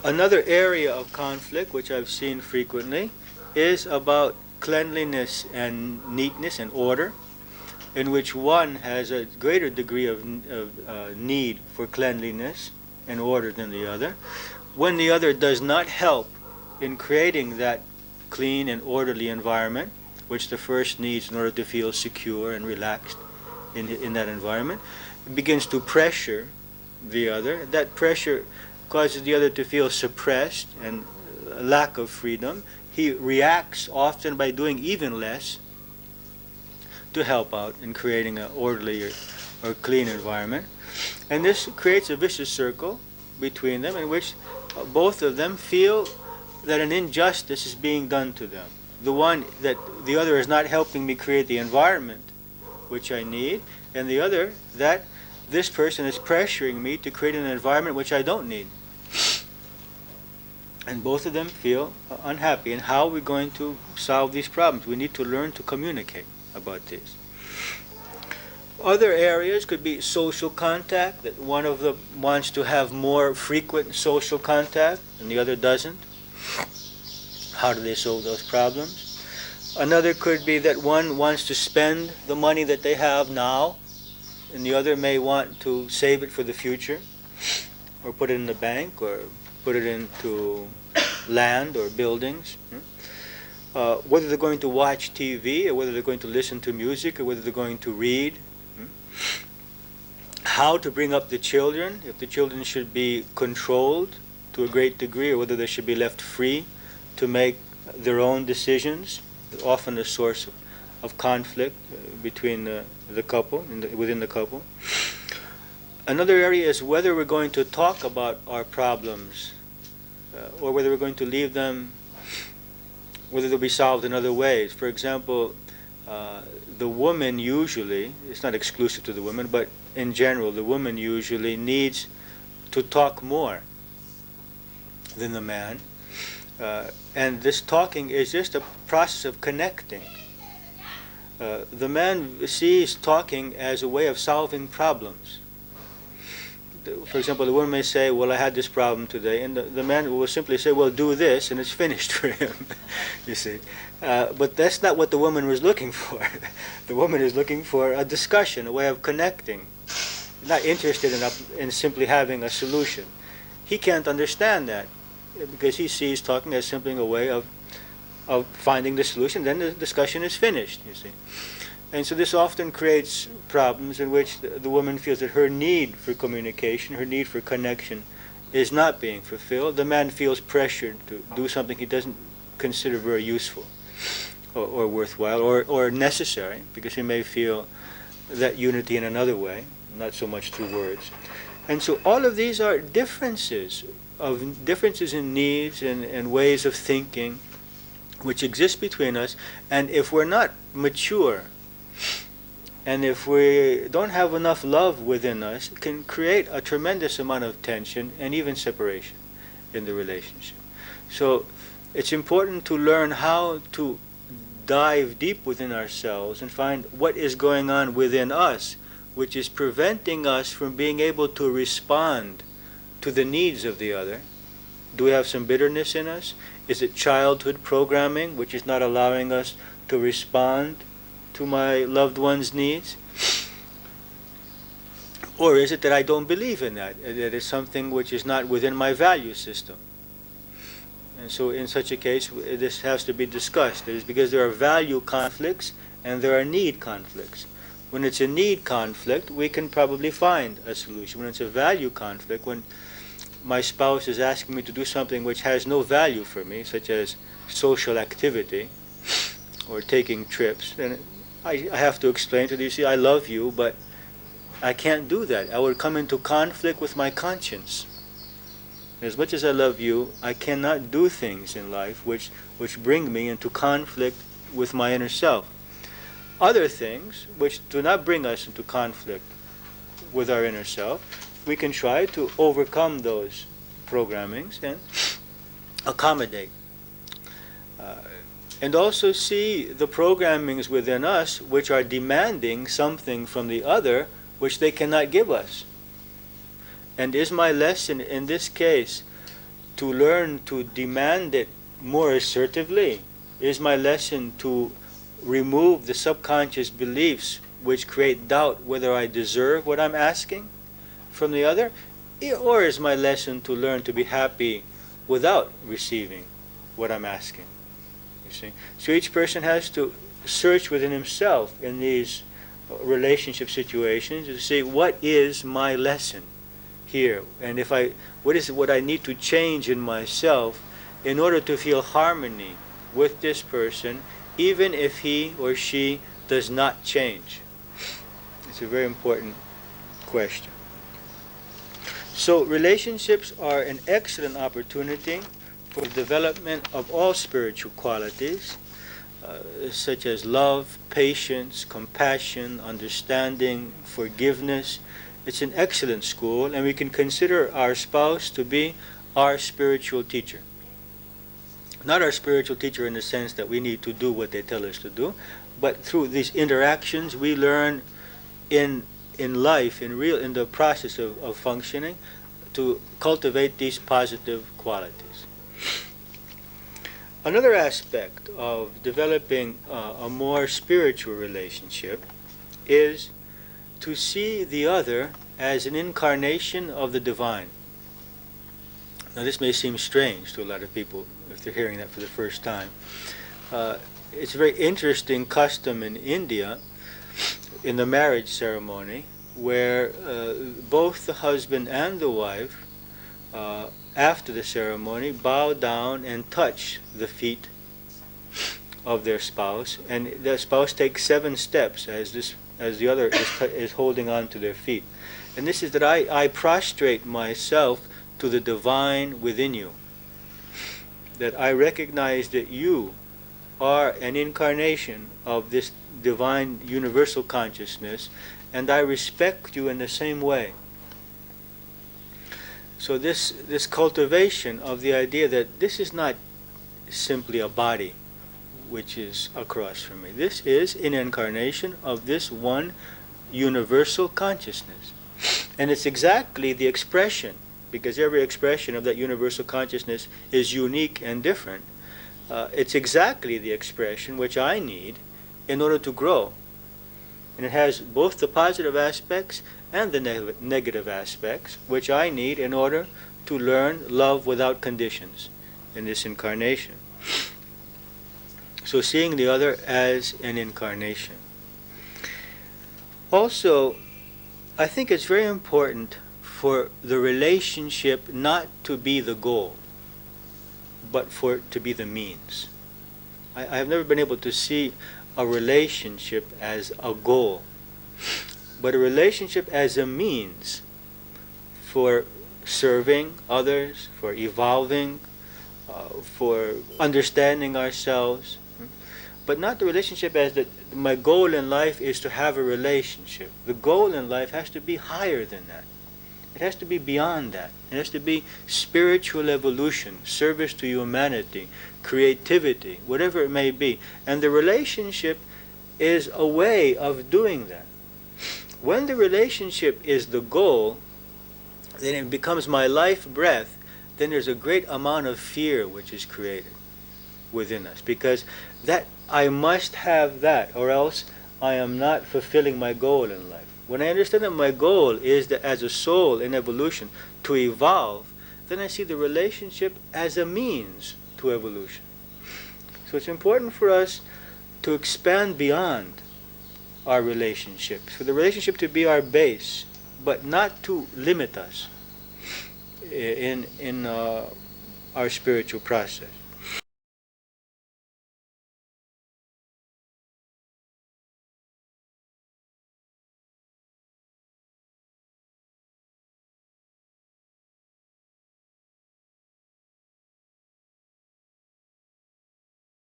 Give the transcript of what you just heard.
Another area of conflict, which I've seen frequently, is about cleanliness and neatness and order, in which one has a greater degree of need for cleanliness and order than the other. When the other does not help in creating that clean and orderly environment, which the first needs in order to feel secure and relaxed in that environment, it begins to pressure the other. That pressure causes the other to feel suppressed and a lack of freedom. He reacts often by doing even less to help out in creating an orderly or clean environment. And this creates a vicious circle between them in which both of them feel that an injustice is being done to them. The one that the other is not helping me create the environment which I need, and the other that this person is pressuring me to create an environment which I don't need. And both of them feel unhappy. And how are we going to solve these problems? We need to learn to communicate about this. Other areas could be social contact, that one of them wants to have more frequent social contact and the other doesn't. How do they solve those problems? Another could be that one wants to spend the money that they have now and the other may want to save it for the future, or put it in the bank, or put it into land or buildings. Whether they're going to watch TV, or whether they're going to listen to music, or whether they're going to read. How to bring up the children, if the children should be controlled to a great degree, or whether they should be left free to make their own decisions. Often a source of conflict between the couple, within the couple. Another area is whether we're going to talk about our problems, or whether we're going to leave them, whether they'll be solved in other ways. For example, the woman usually, it's not exclusive to the woman, but in general, the woman usually needs to talk more than the man. And this talking is just a process of connecting. The man sees talking as a way of solving problems. For example, the woman may say, well, I had this problem today, and the man will simply say, well, do this, and it's finished for him, you see. But that's not what the woman was looking for. The woman is looking for a discussion, a way of connecting, not interested in simply having a solution. He can't understand that, because he sees talking as simply a way of finding the solution, then the discussion is finished, you see. And so this often creates problems in which the woman feels that her need for communication, her need for connection is not being fulfilled. The man feels pressured to do something he doesn't consider very useful or worthwhile or necessary, because he may feel that unity in another way, not so much through words. And so all of these are differences in needs and ways of thinking which exist between us. And if we're not mature, and if we don't have enough love within us, it can create a tremendous amount of tension and even separation in the relationship. So it's important to learn how to dive deep within ourselves and find what is going on within us, which is preventing us from being able to respond to the needs of the other. Do we have some bitterness in us? Is it childhood programming which is not allowing us to respond to my loved one's needs? Or is it that I don't believe in that it's something which is not within my value system? And so in such a case, this has to be discussed. It is because there are value conflicts and there are need conflicts. When it's a need conflict, we can probably find a solution. When it's a value conflict, when my spouse is asking me to do something which has no value for me, such as social activity or taking trips, then I have to explain to them, you see, I love you, but I can't do that. I would come into conflict with my conscience. As much as I love you, I cannot do things in life which bring me into conflict with my inner self. other things which do not bring us into conflict with our inner self, we can try to overcome those programmings and accommodate. And also see the programmings within us which are demanding something from the other which they cannot give us. And is my lesson in this case to learn to demand it more assertively? Is my lesson to remove the subconscious beliefs which create doubt whether I deserve what I'm asking from the other? Or is my lesson to learn to be happy without receiving what I'm asking? You see? So each person has to search within himself in these relationship situations to see what is my lesson here, and what is what I need to change in myself in order to feel harmony with this person, even if he or she does not change. It's a very important question. So relationships are an excellent opportunity for the development of all spiritual qualities, such as love, patience, compassion, understanding, forgiveness. It's an excellent school, and we can consider our spouse to be our spiritual teacher. Not our spiritual teacher in the sense that we need to do what they tell us to do, but through these interactions we learn in life, in the process of functioning, to cultivate these positive qualities. Another aspect of developing a more spiritual relationship is to see the other as an incarnation of the divine. Now this may seem strange to a lot of people if they're hearing that for the first time. It's a very interesting custom in India, in the marriage ceremony, where both the husband and the wife, after the ceremony, bow down and touch the feet of their spouse, and the spouse takes 7 steps as the other is holding on to their feet. And this is that I prostrate myself to the divine within you, that I recognize that you are an incarnation of this divine universal consciousness, and I respect you in the same way. So this cultivation of the idea that this is not simply a body which is across from me. This is an incarnation of this one universal consciousness. And it's exactly the expression, because every expression of that universal consciousness is unique and different. It's exactly the expression which I need in order to grow. And it has both the positive aspects and the negative aspects, which I need in order to learn love without conditions in this incarnation. So seeing the other as an incarnation. Also, I think it's very important for the relationship not to be the goal, but for it to be the means. I have never been able to see a relationship as a goal, but a relationship as a means for serving others, for evolving, for understanding ourselves, but not the relationship as that my goal in life is to have a relationship. The goal in life has to be higher than that. It has to be beyond that. It has to be spiritual evolution, service to humanity, creativity, whatever it may be. And the relationship is a way of doing that. When the relationship is the goal, then it becomes my life breath, then there's a great amount of fear which is created within us. Because that I must have that, or else I am not fulfilling my goal in life. When I understand that my goal is that as a soul in evolution to evolve, then I see the relationship as a means to evolution. So it's important for us to expand beyond our relationships, for the relationship to be our base, but not to limit us in our spiritual process.